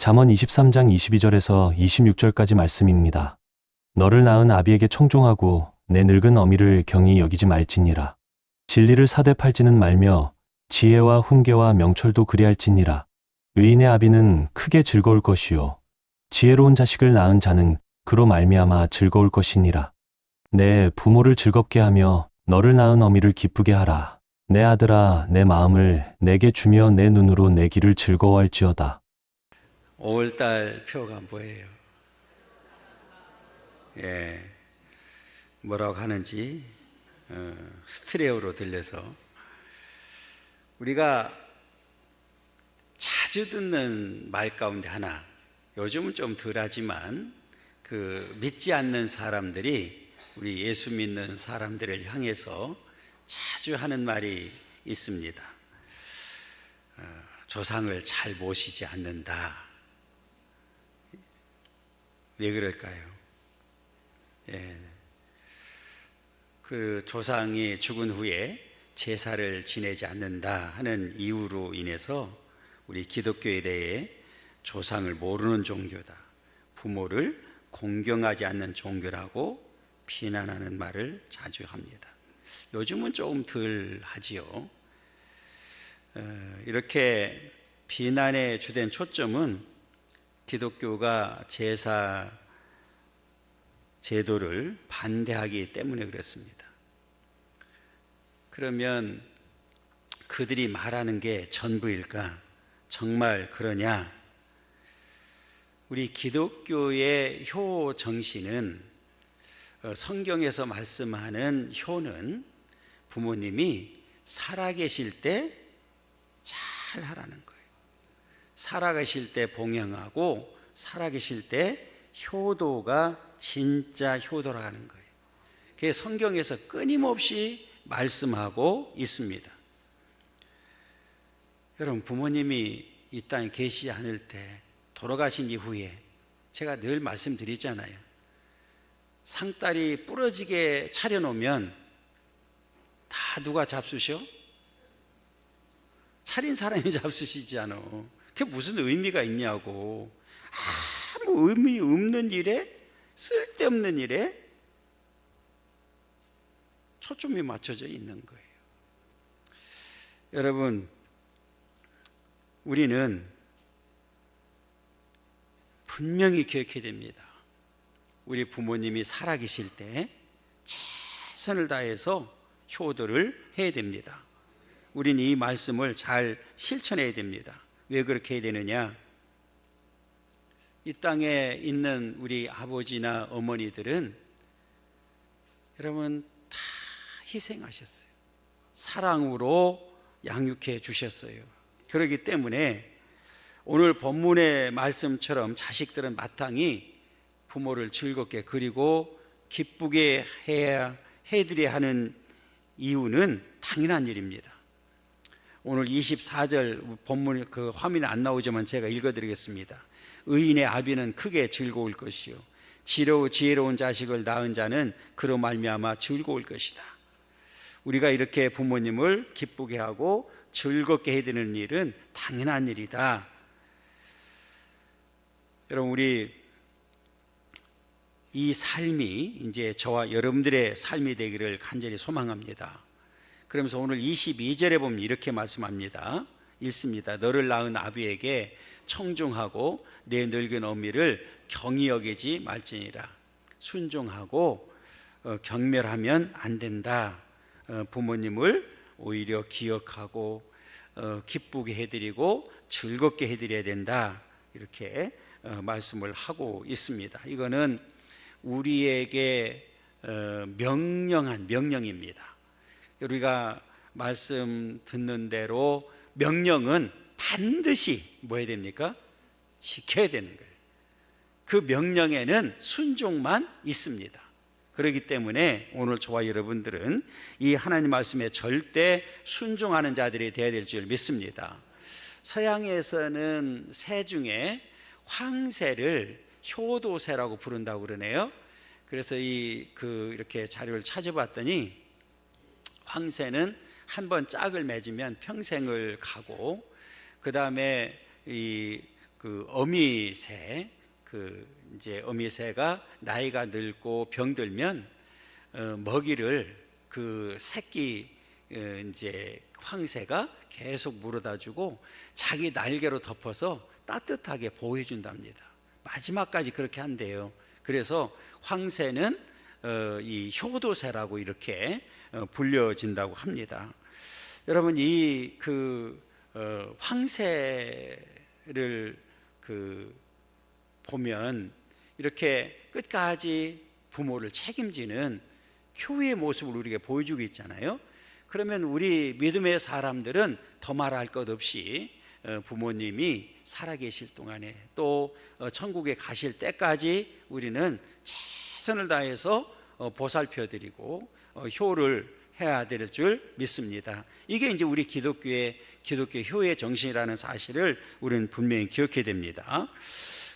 잠언 23장 22절에서 26절까지 말씀입니다. 너를 낳은 아비에게 청종하고 내 늙은 어미를 경히 여기지 말지니라. 진리를 사대 팔지는 말며 지혜와 훈계와 명철도 그리할지니라. 의인의 아비는 크게 즐거울 것이요 지혜로운 자식을 낳은 자는 그로 말미암아 즐거울 것이니라. 내 부모를 즐겁게 하며 너를 낳은 어미를 기쁘게 하라. 내 아들아, 내 마음을 내게 주며 내 눈으로 내 길을 즐거워할지어다. 5월달 표가 뭐예요? 뭐라고 하는지 스트레오로 들려서 우리가 자주 듣는 말 가운데 하나, 요즘은 좀 덜하지만 믿지 않는 사람들이 우리 예수 믿는 사람들을 향해서 자주 하는 말이 있습니다. 조상을 잘 모시지 않는다. 왜 그럴까요? 그 조상이 죽은 후에 제사를 지내지 않는다 하는 이유로 인해서 우리 기독교에 대해 조상을 모르는 종교다, 부모를 공경하지 않는 종교라고 비난하는 말을 자주 합니다. 요즘은 조금 덜 하지요. 이렇게 비난의 주된 초점은 기독교가 제사 제도를 반대하기 때문에 그렇습니다. 그러면 그들이 말하는 게 전부일까? 정말 그러냐? 우리 기독교의 효 정신은, 성경에서 말씀하는 효는 부모님이 살아계실 때 잘 하라는 거예요. 살아계실 때 봉양하고 살아계실 때 효도가 진짜 효도라고 하는 거예요. 그게 성경에서 끊임없이 말씀하고 있습니다. 여러분, 부모님이 이 땅에 계시지 않을 때, 돌아가신 이후에 제가 늘 말씀드리잖아요. 상다리 부러지게 차려놓으면 다 누가 잡수셔? 차린 사람이 잡수시지 않아. 그게 무슨 의미가 있냐고. 아무 의미 없는 일에, 쓸데없는 일에 초점이 맞춰져 있는 거예요. 여러분, 우리는 분명히 기억해야 됩니다. 우리 부모님이 살아계실 때 최선을 다해서 효도를 해야 됩니다. 우리는 이 말씀을 잘 실천해야 됩니다. 왜 그렇게 해야 되느냐? 이 땅에 있는 우리 아버지나 어머니들은 여러분 다 희생하셨어요. 사랑으로 양육해 주셨어요. 그렇기 때문에 오늘 본문의 말씀처럼 자식들은 마땅히 부모를 즐겁게 그리고 기쁘게 해드려야 하는 이유는 당연한 일입니다. 오늘 24절 본문 화면에 안 나오지만 제가 읽어드리겠습니다. 의인의 아비는 크게 즐거울 것이요 지혜로운 자식을 낳은 자는 그로 말미암아 즐거울 것이다. 우리가 이렇게 부모님을 기쁘게 하고 즐겁게 해드리는 일은 당연한 일이다. 여러분, 우리 이 삶이 이제 저와 여러분들의 삶이 되기를 간절히 소망합니다. 그러면서 오늘 22절에 보면 이렇게 말씀합니다. 읽습니다. 너를 낳은 아비에게 청중하고 내 늙은 어미를 경히 여기지 말지니라. 순종하고 경멸하면 안 된다. 부모님을 오히려 기억하고 기쁘게 해드리고 즐겁게 해드려야 된다. 이렇게 말씀을 하고 있습니다. 이거는 우리에게 명령한 명령입니다. 우리가 말씀 듣는 대로 명령은 반드시 뭐 해야 됩니까? 지켜야 되는 거예요. 그 명령에는 순종만 있습니다. 그렇기 때문에 오늘 저와 여러분들은 이 하나님 말씀에 절대 순종하는 자들이 되어야 될 줄 믿습니다. 서양에서는 새 중에 황새를 효도새라고 부른다고 그러네요. 그래서 이렇게 자료를 찾아봤더니 황새는 한번 짝을 맺으면 평생을 가고, 그 다음에 이 그 어미새, 그 이제 어미새가 나이가 늙고 병들면 먹이를 그 새끼 이제 황새가 계속 물어다 주고 자기 날개로 덮어서 따뜻하게 보호해 준답니다. 마지막까지 그렇게 한대요. 그래서 황새는 이 효도새라고 이렇게 불려진다고 합니다. 여러분, 이 황새를 보면 이렇게 끝까지 부모를 책임지는 효의 모습을 우리에게 보여주고 있잖아요. 그러면 우리 믿음의 사람들은 더 말할 것 없이 부모님이 살아계실 동안에 또 천국에 가실 때까지 우리는 최선을 다해서 보살펴드리고 효를 해야 될 줄 믿습니다. 이게 이제 우리 기독교 효의 정신이라는 사실을 우리는 분명히 기억해야 됩니다.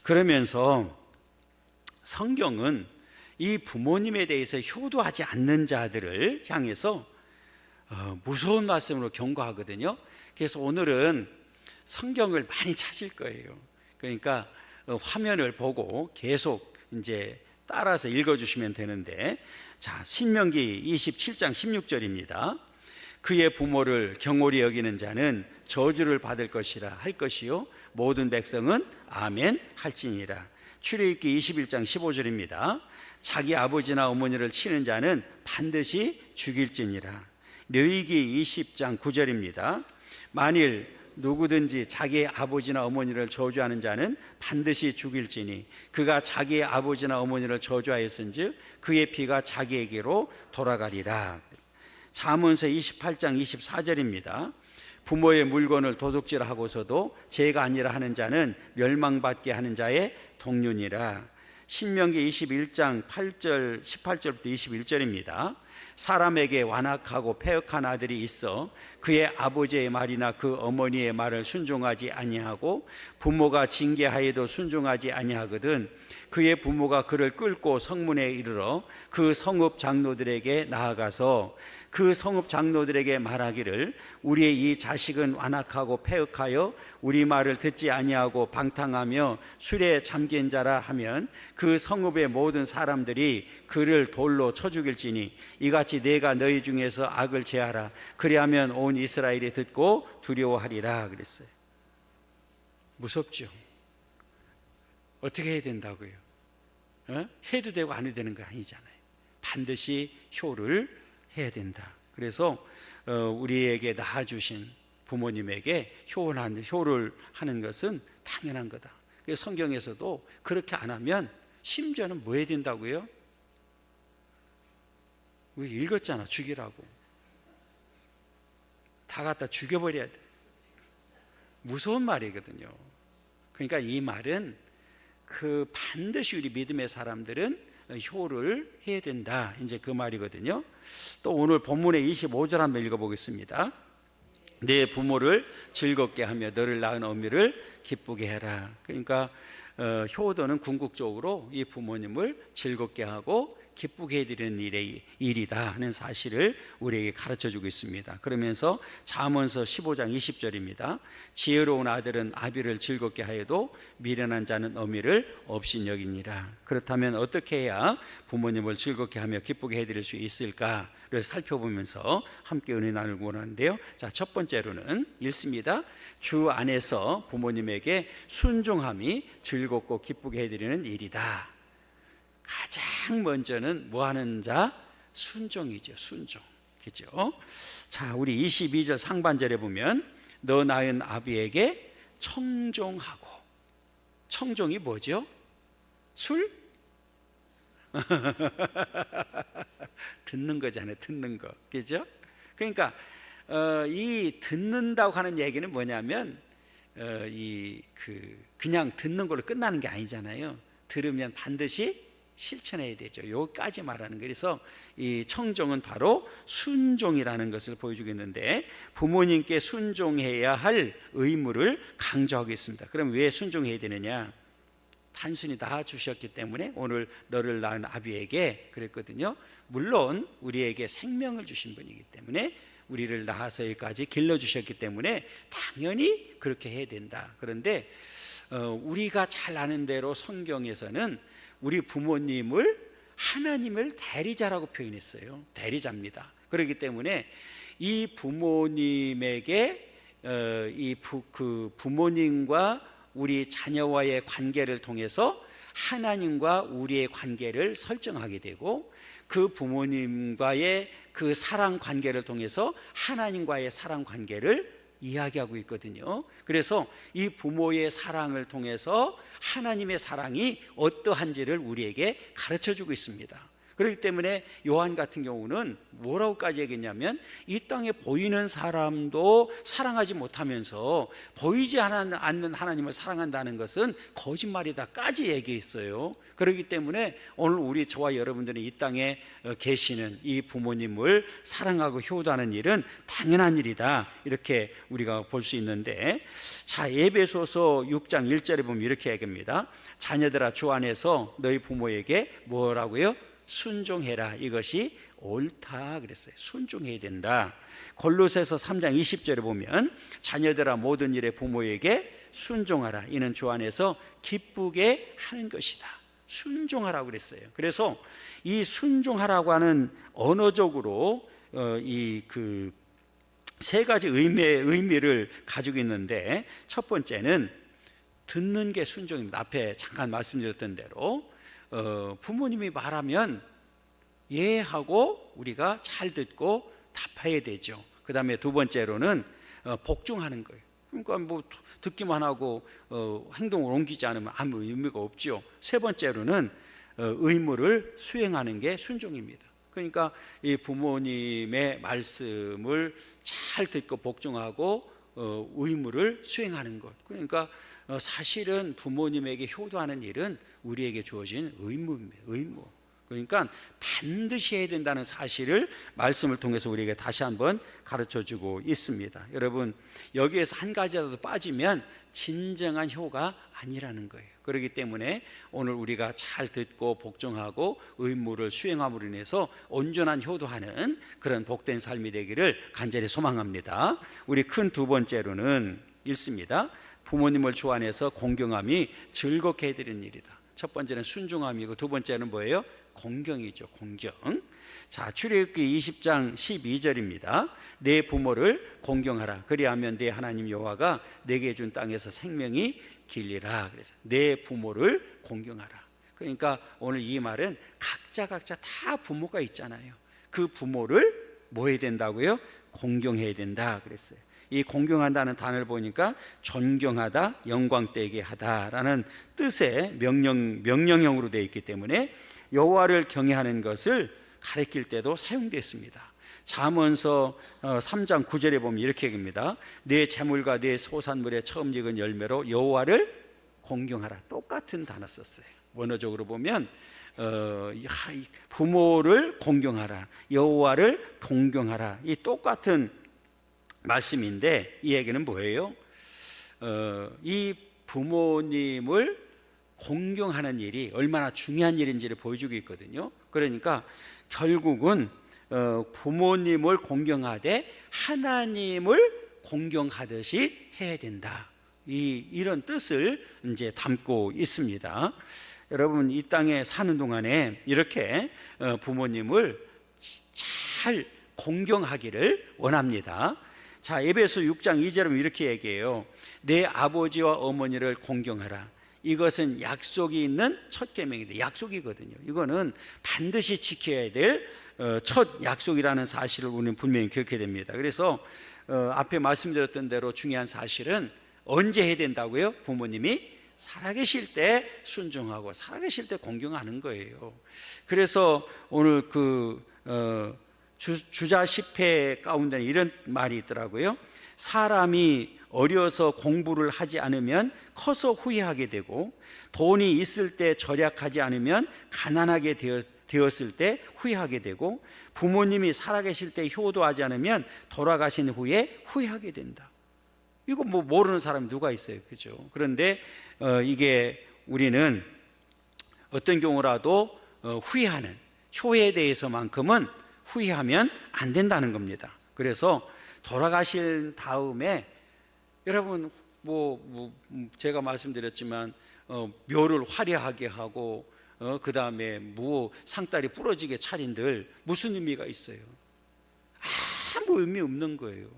그러면서 성경은 이 부모님에 대해서 효도하지 않는 자들을 향해서 무서운 말씀으로 경고하거든요. 그래서 오늘은 성경을 많이 찾을 거예요. 그러니까 화면을 보고 계속 이제 따라서 읽어주시면 되는데, 자, 신명기 27장 16절입니다. 그의 부모를 경홀히 여기는 자는 저주를 받을 것이라 할 것이요 모든 백성은 아멘 할지니라. 출애굽기 21장 15절입니다. 자기 아버지나 어머니를 치는 자는 반드시 죽일지니라. 레위기 20장 9절입니다. 만일 누구든지 자기의 아버지나 어머니를 저주하는 자는 반드시 죽일지니 그가 자기의 아버지나 어머니를 저주하였은즉 그의 피가 자기에게로 돌아가리라. 잠언서 28장 24절입니다. 부모의 물건을 도둑질하고서도 죄가 아니라 하는 자는 멸망받게 하는 자의 동륜이라. 신명기 21장 8절 18절부터 21절입니다. 사람에게 완악하고 패역한 아들이 있어 그의 아버지의 말이나 그 어머니의 말을 순종하지 아니하고 부모가 징계하여도 순종하지 아니하거든 그의 부모가 그를 끌고 성문에 이르러 그 성읍 장로들에게 나아가서 그 성읍 장로들에게 말하기를 우리의 이 자식은 완악하고 패역하여 우리 말을 듣지 아니하고 방탕하며 술에 잠긴 자라 하면 그 성읍의 모든 사람들이 그를 돌로 쳐 죽일지니 이같이 내가 너희 중에서 악을 제하라. 그리하면 온 이스라엘이 듣고 두려워하리라 그랬어요. 무섭죠? 어떻게 해야 된다고요? 해도 되고 안 해도 되는 거 아니잖아요. 반드시 효를 해야 된다. 그래서 우리에게 낳아주신 부모님에게 효를 하는 것은 당연한 거다. 그래서 성경에서도 그렇게 안 하면 심지어는 뭐 해야 된다고요? 우리 읽었잖아. 죽이라고. 다 갖다 죽여버려야 돼. 무서운 말이거든요. 그러니까 이 말은 반드시 우리 믿음의 사람들은 효를 해야 된다. 이제 그 말이거든요. 또 오늘 본문의 25절 한번 읽어보겠습니다. 내 부모를 즐겁게 하며 너를 낳은 어미를 기쁘게 해라. 그러니까 효도는 궁극적으로 이 부모님을 즐겁게 하고 기쁘게 해드리는 일이다 하는 사실을 우리에게 가르쳐주고 있습니다. 그러면서 잠언서 15장 20절입니다. 지혜로운 아들은 아비를 즐겁게 하여도 미련한 자는 어미를 업신여기니라. 그렇다면 어떻게 해야 부모님을 즐겁게 하며 기쁘게 해드릴 수 있을까를 살펴보면서 함께 은혜 나누고 원하는데요. 자, 첫 번째로는 읽습니다. 주 안에서 부모님에게 순종함이 즐겁고 기쁘게 해드리는 일이다. 가장 먼저는 뭐 하는 자? 순종이죠. 순종. 그죠? 자, 우리 22절 상반절에 보면 너 낳은 아비에게 청종하고. 청종이 뭐죠? 술? 듣는 거잖아요. 듣는 거. 그죠? 그러니까 이 듣는다고 하는 얘기는 뭐냐면 그냥 듣는 걸로 끝나는 게 아니잖아요. 들으면 반드시 실천해야 되죠. 여기까지 말하는 거예요. 그래서 이 청종은 바로 순종이라는 것을 보여주고 있는데 부모님께 순종해야 할 의무를 강조하고 있습니다. 그럼 왜 순종해야 되느냐? 단순히 낳아주셨기 때문에 오늘 너를 낳은 아비에게 그랬거든요. 물론 우리에게 생명을 주신 분이기 때문에 우리를 낳아서 여기까지 길러주셨기 때문에 당연히 그렇게 해야 된다. 그런데 우리가 잘 아는 대로 성경에서는 우리 부모님을 하나님을 대리자라고 표현했어요. 대리자입니다. 그렇기 때문에 이 부모님에게 그 부모님과 우리 자녀와의 관계를 통해서 하나님과 우리의 관계를 설정하게 되고, 그 부모님과의 그 사랑 관계를 통해서 하나님과의 사랑 관계를 이야기하고 있거든요. 그래서 이 부모의 사랑을 통해서 하나님의 사랑이 어떠한지를 우리에게 가르쳐주고 있습니다. 그렇기 때문에 요한 같은 경우는 뭐라고까지 얘기했냐면, 이 땅에 보이는 사람도 사랑하지 못하면서 보이지 않는 하나님을 사랑한다는 것은 거짓말이다까지 얘기했어요. 그렇기 때문에 오늘 우리 저와 여러분들은 이 땅에 계시는 이 부모님을 사랑하고 효도하는 일은 당연한 일이다, 이렇게 우리가 볼 수 있는데, 자, 에베소서 6장 1절에 보면 이렇게 얘기합니다. 자녀들아, 주 안에서 너희 부모에게 뭐라고요? 순종해라. 이것이 옳다 그랬어요. 순종해야 된다. 골로새서 3장 20절에 보면 자녀들아, 모든 일에 부모에게 순종하라. 이는 주 안에서 기쁘게 하는 것이다. 순종하라고 그랬어요. 그래서 이 순종하라고 하는 언어적으로 이 그 세 가지 의미를 가지고 있는데, 첫 번째는 듣는 게 순종입니다. 앞에 잠깐 말씀드렸던 대로 부모님이 말하면 예하고 우리가 잘 듣고 답해야 되죠. 그 다음에 두 번째로는 복종하는 거예요. 그러니까 뭐 듣기만 하고 행동을 옮기지 않으면 아무 의미가 없죠. 세 번째로는 의무를 수행하는 게 순종입니다. 그러니까 이 부모님의 말씀을 잘 듣고 복종하고 의무를 수행하는 것. 그러니까 사실은 부모님에게 효도하는 일은 우리에게 주어진 의무입니다. 의무. 그러니까 반드시 해야 된다는 사실을 말씀을 통해서 우리에게 다시 한번 가르쳐주고 있습니다. 여러분, 여기에서 한 가지라도 빠지면 진정한 효가 아니라는 거예요. 그렇기 때문에 오늘 우리가 잘 듣고 복종하고 의무를 수행함으로 인해서 온전한 효도하는 그런 복된 삶이 되기를 간절히 소망합니다. 우리 큰 두 번째로는 있습니다. 부모님을 주 안에서 공경함이 즐겁게 해드리는 일이다. 첫 번째는 순종함이고, 두 번째는 뭐예요? 공경이죠. 공경. 자, 출애굽기 20장 12절입니다. 내 부모를 공경하라. 그리하면 내 하나님 여호와가 내게 준 땅에서 생명이 길리라. 그래서 내 부모를 공경하라. 그러니까 오늘 이 말은 각자 다 부모가 있잖아요. 그 부모를 뭐 해야 된다고요? 공경해야 된다 그랬어요. 이 공경한다는 단어를 보니까 존경하다, 영광되게 하다라는 뜻의 명령형으로 되어 있기 때문에 여호와를 경외하는 것을 가리킬 때도 사용됐습니다. 잠언서 3장 9절에 보면 이렇게 얘기합니다. 내 재물과 내 소산물의 처음 익은 열매로 여호와를 공경하라. 똑같은 단어 썼어요. 원어적으로 보면 부모를 공경하라, 여호와를 동경하라, 이 똑같은 말씀인데, 이 얘기는 뭐예요? 이 부모님을 공경하는 일이 얼마나 중요한 일인지를 보여주고 있거든요. 그러니까 결국은 부모님을 공경하되 하나님을 공경하듯이 해야 된다. 이런 뜻을 이제 담고 있습니다. 여러분, 이 땅에 사는 동안에 이렇게 부모님을 잘 공경하기를 원합니다. 자, 에베소 6장 2절은 이렇게 얘기해요. 내 아버지와 어머니를 공경하라. 이것은 약속이 있는 첫 계명인데, 약속이거든요. 이거는 반드시 지켜야 될 첫 약속이라는 사실을 우리는 분명히 기억해야 됩니다. 그래서 앞에 말씀드렸던 대로 중요한 사실은 언제 해야 된다고요? 부모님이 살아계실 때 순종하고 살아계실 때 공경하는 거예요. 그래서 오늘 주자 10회 가운데는 이런 말이 있더라고요. 사람이 어려서 공부를 하지 않으면 커서 후회하게 되고, 돈이 있을 때 절약하지 않으면 가난하게 되었을 때 후회하게 되고, 부모님이 살아계실 때 효도하지 않으면 돌아가신 후에 후회하게 된다. 이거 뭐 모르는 사람이 누가 있어요, 그죠? 그런데 이게 우리는 어떤 경우라도 후회하는 효에 대해서만큼은 후회하면 안 된다는 겁니다. 그래서 돌아가실 다음에 여러분 제가 말씀드렸지만 묘를 화려하게 하고 그 다음에 상다리 부러지게 차린들 무슨 의미가 있어요? 아무 의미 없는 거예요.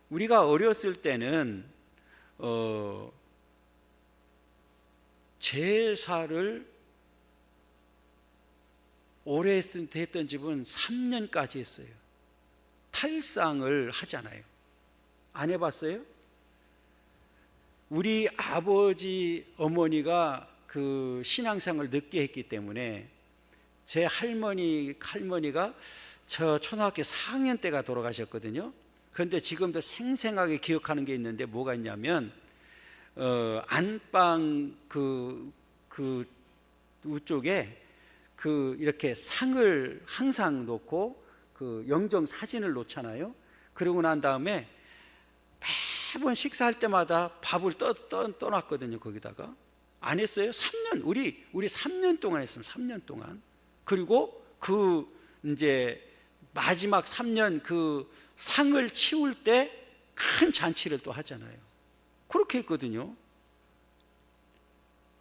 우리가 어렸을 때는 제사를 오래 했던 집은 3년까지 했어요. 탈상을 하잖아요. 안 해봤어요? 우리 아버지 어머니가 그 신앙생활을 늦게 했기 때문에 제 할머니가 저 초등학교 4학년 때가 돌아가셨거든요. 그런데 지금도 생생하게 기억하는 게 있는데 뭐가 있냐면 안방 그 쪽에 이렇게 상을 항상 놓고 그 영정 사진을 놓잖아요. 그러고 난 다음에 매번 식사할 때마다 밥을 떠놨거든요. 거기다가 안 했어요. 3년 우리 3년 동안 했습니다. 3년 동안. 그리고 이제 마지막 3년 그 상을 치울 때 큰 잔치를 또 하잖아요. 그렇게 했거든요.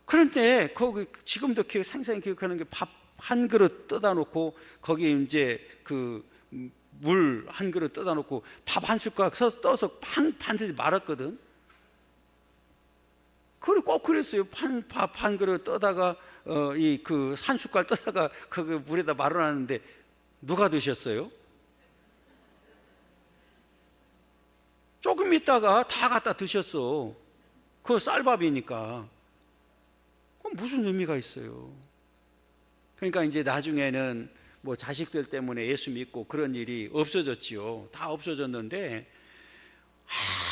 그런데 거기 지금도 생생히 기억하는 게 밥 한 그릇 떠다 놓고 거기 이제 그 물 한 그릇 떠다 놓고 밥 한 숟가락 떠서 반드시 말았거든. 그리고 꼭 그랬어요. 밥 한 그릇 떠다가 그 한 숟갈 떠다가 그 물에다 말아놨는데 누가 드셨어요? 조금 있다가 다 갖다 드셨어. 그거 쌀밥이니까. 그럼 무슨 의미가 있어요? 그러니까 이제 나중에는 자식들 때문에 예수 믿고 그런 일이 없어졌지요. 다 없어졌는데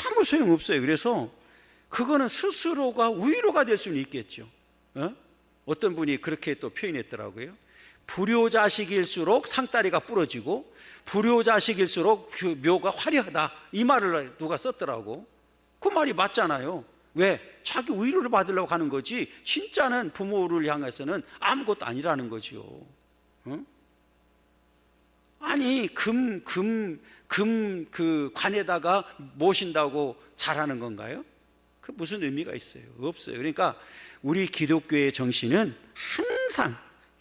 아무 소용없어요. 그래서 그거는 스스로가 위로가 될 수는 있겠죠. 어떤 분이 그렇게 또 표현했더라고요. 불효자식일수록 상다리가 부러지고 불효자식일수록 그 묘가 화려하다, 이 말을 누가 썼더라고. 그 말이 맞잖아요. 왜? 자기 위로를 받으려고 하는 거지 진짜는 부모를 향해서는 아무것도 아니라는 거지요. 아니 금 그 관에다가 모신다고 잘하는 건가요? 그 무슨 의미가 있어요? 없어요. 그러니까 우리 기독교의 정신은 항상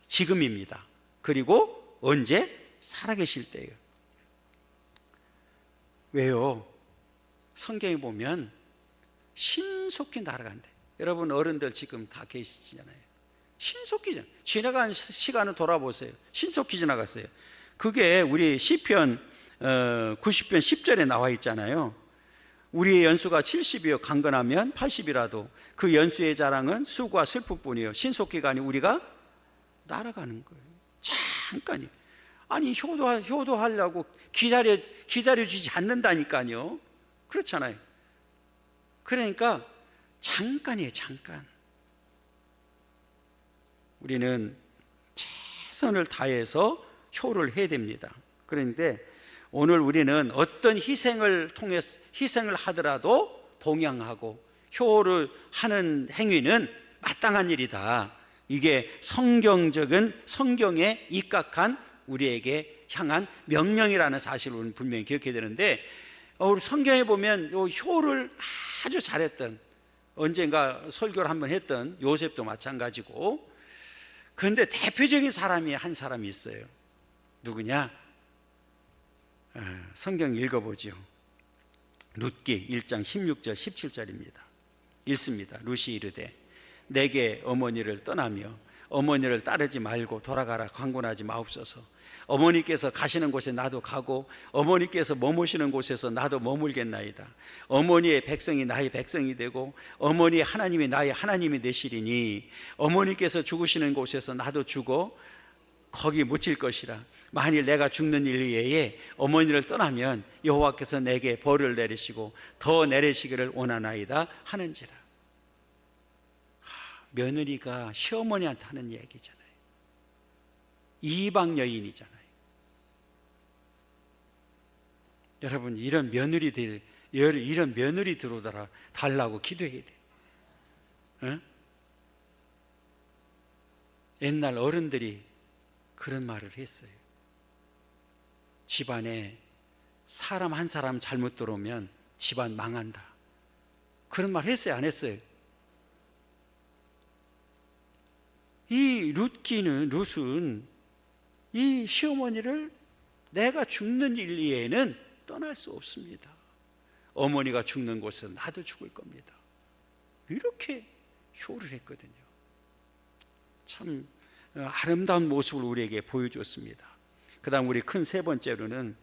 지금입니다. 그리고 언제? 살아계실 때예요. 왜요? 성경에 보면 신속히 날아간대. 여러분 어른들 지금 다 계시잖아요. 신속히 지나간 시간을 돌아보세요. 신속히 지나갔어요. 그게 우리 시편 90편 10절에 나와 있잖아요. 우리의 연수가 70이요 강건하면 80이라도 그 연수의 자랑은 수고와 슬픔뿐이요 신속히가 아니 우리가 날아가는 거예요. 잠깐이. 아니 효도하려고 기다려주지 않는다니까요. 그렇잖아요. 그러니까 잠깐이에요. 잠깐. 우리는 최선을 다해서 효를 해야 됩니다. 그런데 오늘 우리는 어떤 희생을 하더라도 봉양하고 효를 하는 행위는 마땅한 일이다. 이게 성경에 입각한 우리에게 향한 명령이라는 사실을 우리는 분명히 기억해야 되는데, 우리 성경에 보면 효를 아주 잘했던, 언젠가 설교를 한번 했던 요셉도 마찬가지고, 그런데 대표적인 사람이 한 사람이 있어요. 누구냐? 성경 읽어보죠. 룻기 1장 16절 17절입니다. 읽습니다. 룻이 이르되 내게 어머니를 떠나며 어머니를 따르지 말고 돌아가라 강권하지 마옵소서. 어머니께서 가시는 곳에 나도 가고 어머니께서 머무시는 곳에서 나도 머물겠나이다. 어머니의 백성이 나의 백성이 되고 어머니의 하나님이 나의 하나님이 되시리니 어머니께서 죽으시는 곳에서 나도 죽어 거기 묻힐 것이라. 만일 내가 죽는 일 외에 어머니를 떠나면 여호와께서 내게 벌을 내리시고 더 내리시기를 원하나이다 하는지라. 며느리가 시어머니한테 하는 얘기잖아요. 이방 여인이잖아요. 여러분 이런 며느리 들어오더라 달라고 기도해야 돼. 응? 옛날 어른들이 그런 말을 했어요. 집안에 사람 한 사람 잘못 들어오면 집안 망한다. 그런 말 했어요, 안 했어요? 이 룻은 이 시어머니를 내가 죽는 일 이외에는 떠날 수 없습니다. 어머니가 죽는 곳은 나도 죽을 겁니다. 이렇게 효를 했거든요. 참 아름다운 모습을 우리에게 보여줬습니다. 그 다음 우리 큰 세 번째로는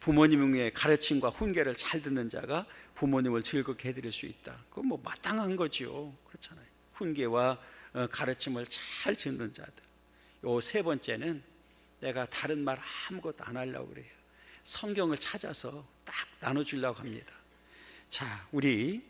부모님의 가르침과 훈계를 잘 듣는 자가 부모님을 즐겁게 해드릴 수 있다. 그건 뭐 마땅한 거죠. 그렇잖아요. 훈계와 가르침을 잘 듣는 자들. 요 세 번째는 내가 다른 말 아무것도 안 하려고 그래요. 성경을 찾아서 딱 나눠주려고 합니다. 자, 우리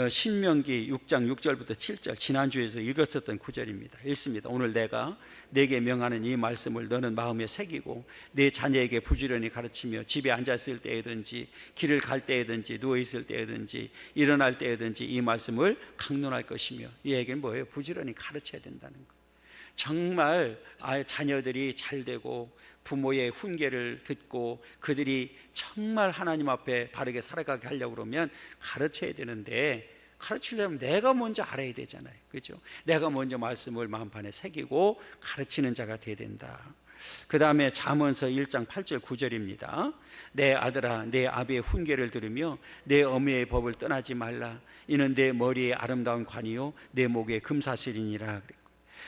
신명기 6장 6절부터 7절 지난주에서 읽었었던 구절입니다. 읽습니다. 오늘 내가 네게 명하는 이 말씀을 너는 마음에 새기고 네 자녀에게 부지런히 가르치며 집에 앉았을 때에든지 길을 갈 때에든지 누워있을 때에든지 일어날 때에든지 이 말씀을 강론할 것이며, 이 얘기는 뭐예요? 부지런히 가르쳐야 된다는 거. 정말 아예 자녀들이 잘 되고 부모의 훈계를 듣고 그들이 정말 하나님 앞에 바르게 살아가게 하려고 그러면 가르쳐야 되는데, 가르치려면 내가 먼저 알아야 되잖아요. 그렇죠? 내가 먼저 말씀을 마음판에 새기고 가르치는 자가 돼야 된다. 그 다음에 잠언서 1장 8절 9절입니다. 내 아들아 내 아비의 훈계를 들으며 내 어미의 법을 떠나지 말라. 이는 내 머리에 아름다운 관이요 내 목에 금사슬이니라.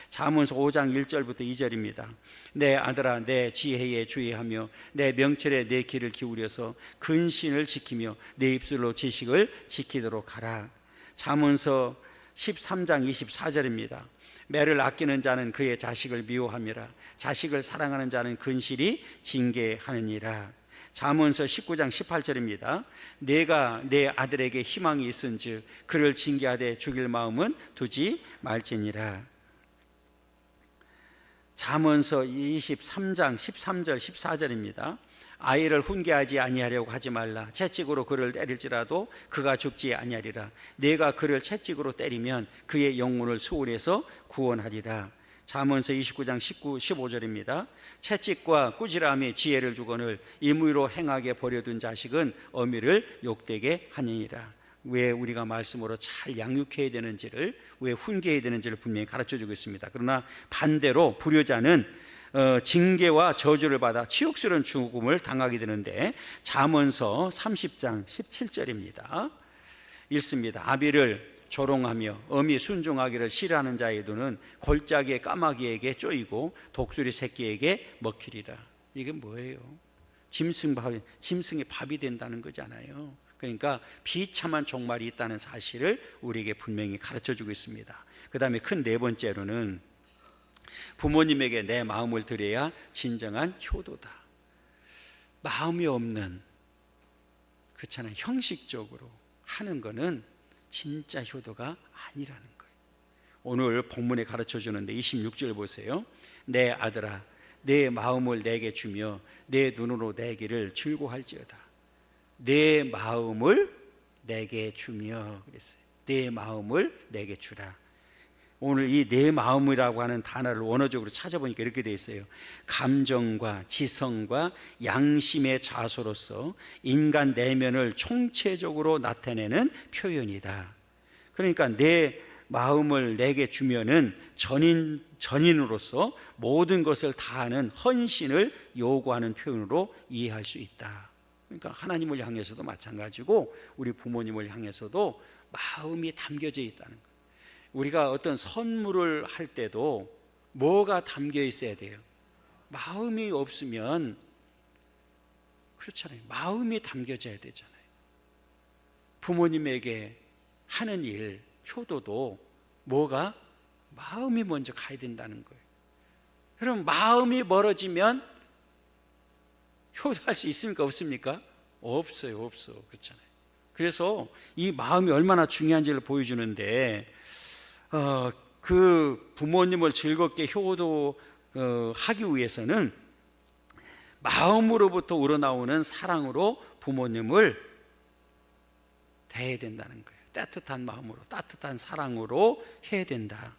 잠언서 5장 1절부터 2절입니다. 내 아들아 내 지혜에 주의하며 내 명철에 내 귀를 기울여서 근신을 지키며 내 입술로 지식을 지키도록 하라. 잠언서 13장 24절입니다. 매를 아끼는 자는 그의 자식을 미워함이라. 자식을 사랑하는 자는 근실이 징계하느니라. 잠언서 19장 18절입니다. 내가 내 아들에게 희망이 있은즉 그를 징계하되 죽일 마음은 두지 말지니라. 잠언서 23장 13절 14절입니다. 아이를 훈계하지 아니하려고 하지 말라. 채찍으로 그를 때릴지라도 그가 죽지 아니하리라. 내가 그를 채찍으로 때리면 그의 영혼을 수월에서 구원하리라. 잠언서 29장 19, 15절입니다. 채찍과 꾸지람이 지혜를 주거늘 임의로 행하게 버려둔 자식은 어미를 욕되게 하느니라. 왜 우리가 말씀으로 잘 양육해야 되는지를, 왜 훈계해야 되는지를 분명히 가르쳐주고 있습니다. 그러나 반대로 불효자는 징계와 저주를 받아 치욕스러운 죽음을 당하게 되는데, 잠언서 30장 17절입니다. 읽습니다. 아비를 조롱하며 어미 순종하기를 싫어하는 자의 눈은 골짜기의 까마귀에게 쪼이고 독수리 새끼에게 먹히리라. 이게 뭐예요? 짐승의 밥이 된다는 거잖아요. 그러니까 비참한 종말이 있다는 사실을 우리에게 분명히 가르쳐주고 있습니다. 그 다음에 큰 네 번째로는 부모님에게 내 마음을 드려야 진정한 효도다. 마음이 없는, 그렇잖아요, 형식적으로 하는 거는 진짜 효도가 아니라는 거예요. 오늘 본문에 가르쳐주는데 26절 보세요. 내 아들아 내 마음을 내게 주며 내 눈으로 내 길을 즐거워할지어다. 내 마음을 내게 주며 그랬어요. 내 마음을 내게 주라. 오늘 이 내 마음이라고 하는 단어를 원어적으로 찾아보니까 이렇게 되어 있어요. 감정과 지성과 양심의 자소로서 인간 내면을 총체적으로 나타내는 표현이다. 그러니까 내 마음을 내게 주면은 전인으로서 모든 것을 다하는 헌신을 요구하는 표현으로 이해할 수 있다. 그러니까 하나님을 향해서도 마찬가지고 우리 부모님을 향해서도 마음이 담겨져 있다는 거예요. 우리가 어떤 선물을 할 때도 뭐가 담겨 있어야 돼요? 마음이 없으면, 그렇잖아요. 마음이 담겨져야 되잖아요. 부모님에게 하는 일, 효도도 뭐가? 마음이 먼저 가야 된다는 거예요. 그럼 마음이 멀어지면 효도할 수 있습니까? 없습니까? 없어요. 그렇잖아요. 그래서 이 마음이 얼마나 중요한지를 보여주는데, 그 부모님을 즐겁게 효도하기 위해서는 마음으로부터 우러나오는 사랑으로 부모님을 대해야 된다는 거예요. 따뜻한 마음으로, 따뜻한 사랑으로 해야 된다.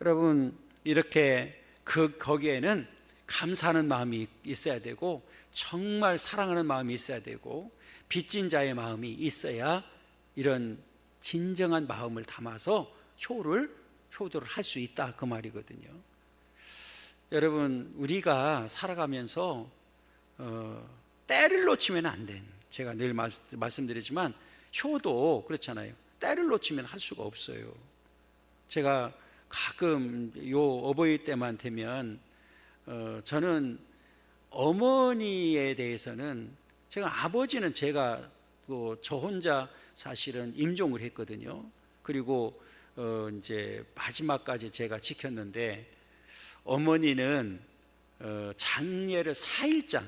여러분, 이렇게 거기에는 감사하는 마음이 있어야 되고 정말 사랑하는 마음이 있어야 되고 빚진 자의 마음이 있어야 이런 진정한 마음을 담아서 효도를 할 수 있다, 그 말이거든요. 여러분, 우리가 살아가면서 때를 놓치면 안 돼. 제가 늘 말씀드리지만 효도 그렇잖아요. 때를 놓치면 할 수가 없어요. 제가 가끔 요 어버이 때만 되면 저는 어머니에 대해서는, 제가 아버지는 제가 저 혼자 사실은 임종을 했거든요. 그리고 이제 마지막까지 제가 지켰는데, 어머니는 장례를 4일장,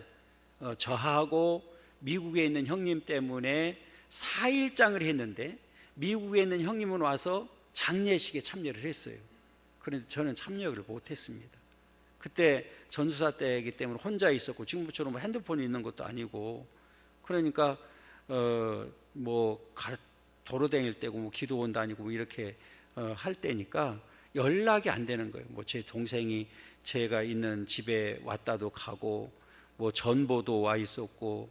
저하고 미국에 있는 형님 때문에 4일장을 했는데, 미국에 있는 형님은 와서 장례식에 참여를 했어요. 그런데 저는 참여를 못했습니다. 그때 전수사 때이기 때문에 혼자 있었고, 지금처럼 핸드폰이 있는 것도 아니고, 그러니까 도로 다닐 때고 뭐 기도원 다니고 뭐 이렇게 할 때니까 연락이 안 되는 거예요. 뭐 제 동생이 제가 있는 집에 왔다도 가고, 뭐 전보도 와 있었고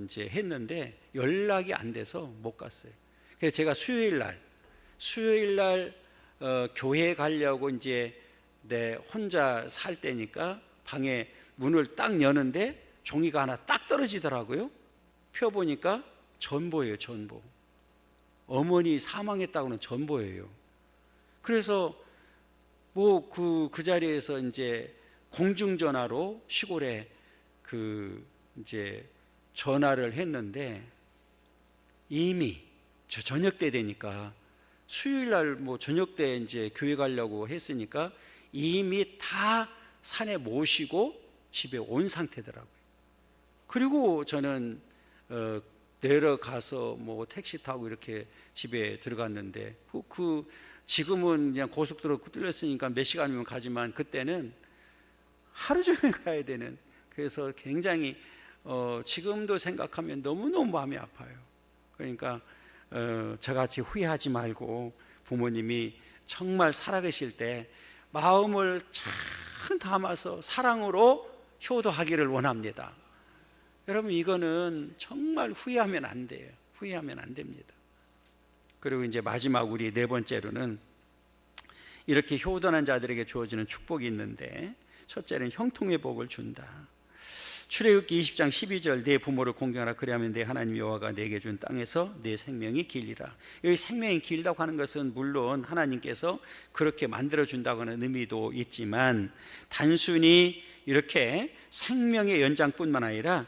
이제 했는데 연락이 안 돼서 못 갔어요. 그래서 제가 수요일 날 교회 가려고 이제 혼자 살 때니까 방에 문을 딱 여는데 종이가 하나 딱 떨어지더라고요. 펴보니까 전보예요, 전보. 어머니 사망했다고는 전보예요. 그래서 그 자리에서 이제 공중전화로 시골에 이제 전화를 했는데, 이미 저녁 때 되니까, 수요일 날 저녁 때 이제 교회 가려고 했으니까 이미 다 산에 모시고 집에 온 상태더라고요. 그리고 저는 내려가서 택시 타고 이렇게 집에 들어갔는데, 지금은 그냥 고속도로 뚫렸으니까 몇 시간이면 가지만 그때는 하루 종일 가야 되는, 그래서 굉장히 지금도 생각하면 너무너무 마음이 아파요. 그러니까 저같이 후회하지 말고, 부모님이 정말 살아계실 때 마음을 참 담아서 사랑으로 효도하기를 원합니다. 여러분, 이거는 정말 후회하면 안 돼요. 후회하면 안 됩니다. 그리고 이제 마지막 우리 네 번째로는, 이렇게 효도한 자들에게 주어지는 축복이 있는데, 첫째는 형통의 복을 준다. 출애굽기 20장 12절, 내 부모를 공경하라, 그리하면 내 하나님 여호와가 내게 준 땅에서 내 생명이 길리라. 여기 생명이 길다고 하는 것은 물론 하나님께서 그렇게 만들어준다고 하는 의미도 있지만, 단순히 이렇게 생명의 연장뿐만 아니라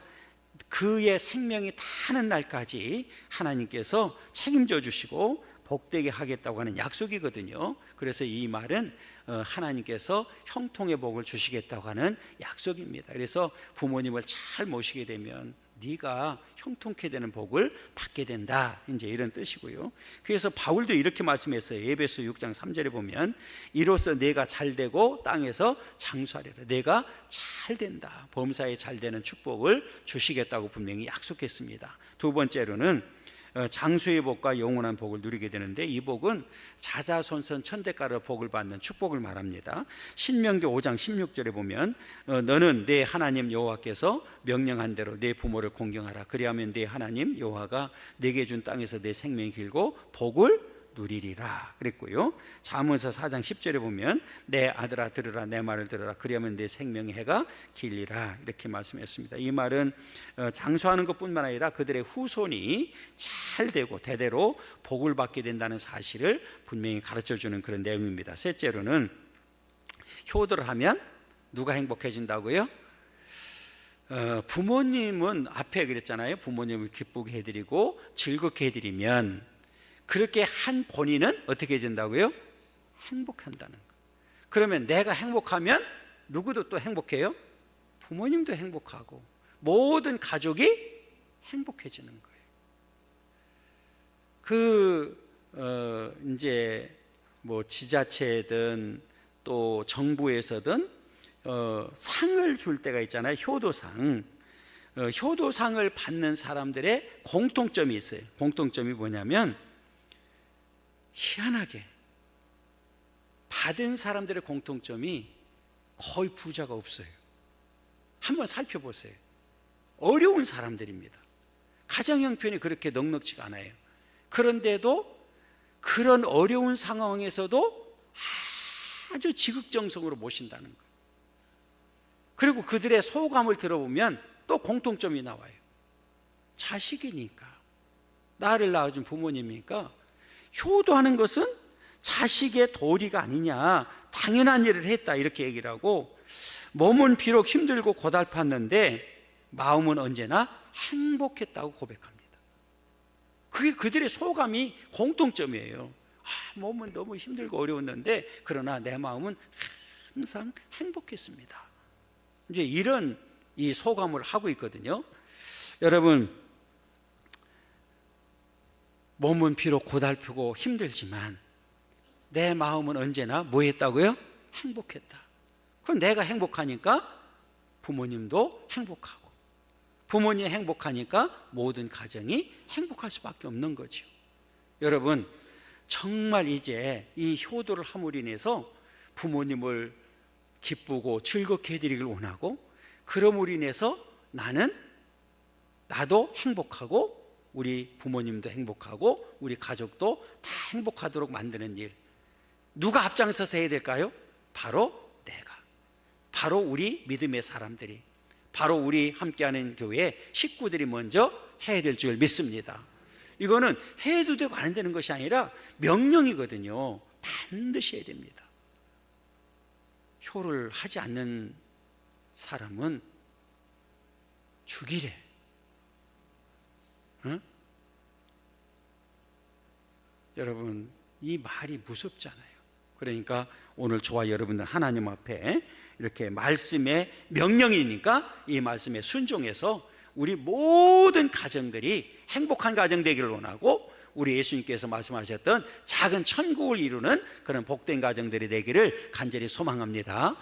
그의 생명이 다하는 날까지 하나님께서 책임져 주시고 복되게 하겠다고 하는 약속이거든요. 그래서 이 말은 하나님께서 형통의 복을 주시겠다고 하는 약속입니다. 그래서 부모님을 잘 모시게 되면 네가 형통케 되는 복을 받게 된다, 이제 이런 뜻이고요. 그래서 바울도 이렇게 말씀했어요. 에베소 6장 3절에 보면, 이로써 내가 잘되고 땅에서 장수하리라. 내가 잘된다, 범사에 잘되는 축복을 주시겠다고 분명히 약속했습니다. 두 번째로는 장수의 복과 영원한 복을 누리게 되는데, 이 복은 자자손손 천대가로 복을 받는 축복을 말합니다. 신명기 5장 16절에 보면, 너는 내 하나님 여호와께서 명령한 대로 내 부모를 공경하라. 그리하면 내 하나님 여호와가 내게 준 땅에서 내 생명이 길고 복을 누리리라 그랬고요. 잠언서 4장 10절에 보면, 내 아들아 들으라, 내 말을 들으라, 그리하면 내 생명의 해가 길리라, 이렇게 말씀했습니다. 이 말은 장수하는 것뿐만 아니라 그들의 후손이 잘 되고 대대로 복을 받게 된다는 사실을 분명히 가르쳐주는 그런 내용입니다. 셋째로는, 효도를 하면 누가 행복해진다고요? 부모님은 앞에 그랬잖아요. 부모님을 기쁘게 해드리고 즐겁게 해드리면, 그렇게 한 본인은 어떻게 된다고요? 행복한다는 거. 그러면 내가 행복하면 누구도 또 행복해요? 부모님도 행복하고 모든 가족이 행복해지는 거예요. 이제 지자체든 또 정부에서든 상을 줄 때가 있잖아요. 효도상. 효도상을 받는 사람들의 공통점이 있어요. 공통점이 뭐냐면, 희한하게 받은 사람들의 공통점이 거의 부자가 없어요. 한번 살펴보세요. 어려운 사람들입니다. 가정 형편이 그렇게 넉넉지가 않아요. 그런데도 그런 어려운 상황에서도 아주 지극정성으로 모신다는 거예요. 그리고 그들의 소감을 들어보면 또 공통점이 나와요. 자식이니까, 나를 낳아준 부모님이니까 효도하는 것은 자식의 도리가 아니냐, 당연한 일을 했다, 이렇게 얘기를 하고, 몸은 비록 힘들고 고달팠는데 마음은 언제나 행복했다고 고백합니다. 그게 그들의 소감이 공통점이에요. 몸은 너무 힘들고 어려웠는데 그러나 내 마음은 항상 행복했습니다. 이제 이런 이 소감을 하고 있거든요. 여러분, 몸은 비록 고달프고 힘들지만 내 마음은 언제나 뭐 했다고요? 행복했다. 그럼 내가 행복하니까 부모님도 행복하고, 부모님이 행복하니까 모든 가정이 행복할 수밖에 없는 거죠. 여러분, 정말 이제 이 효도를 함으로 인해서 부모님을 기쁘고 즐겁게 해드리길 원하고, 그럼으로 인해서 나도 행복하고 우리 부모님도 행복하고 우리 가족도 다 행복하도록 만드는 일, 누가 앞장서서 해야 될까요? 바로 내가, 바로 우리 믿음의 사람들이, 바로 우리 함께하는 교회 식구들이 먼저 해야 될 줄 믿습니다. 이거는 해도 되고 안 되는 것이 아니라 명령이거든요. 반드시 해야 됩니다. 효를 하지 않는 사람은 죽이래. 응? 여러분, 이 말이 무섭잖아요. 그러니까 오늘 저와 여러분들 하나님 앞에 이렇게 말씀의 명령이니까 이 말씀에 순종해서 우리 모든 가정들이 행복한 가정 되기를 원하고, 우리 예수님께서 말씀하셨던 작은 천국을 이루는 그런 복된 가정들이 되기를 간절히 소망합니다.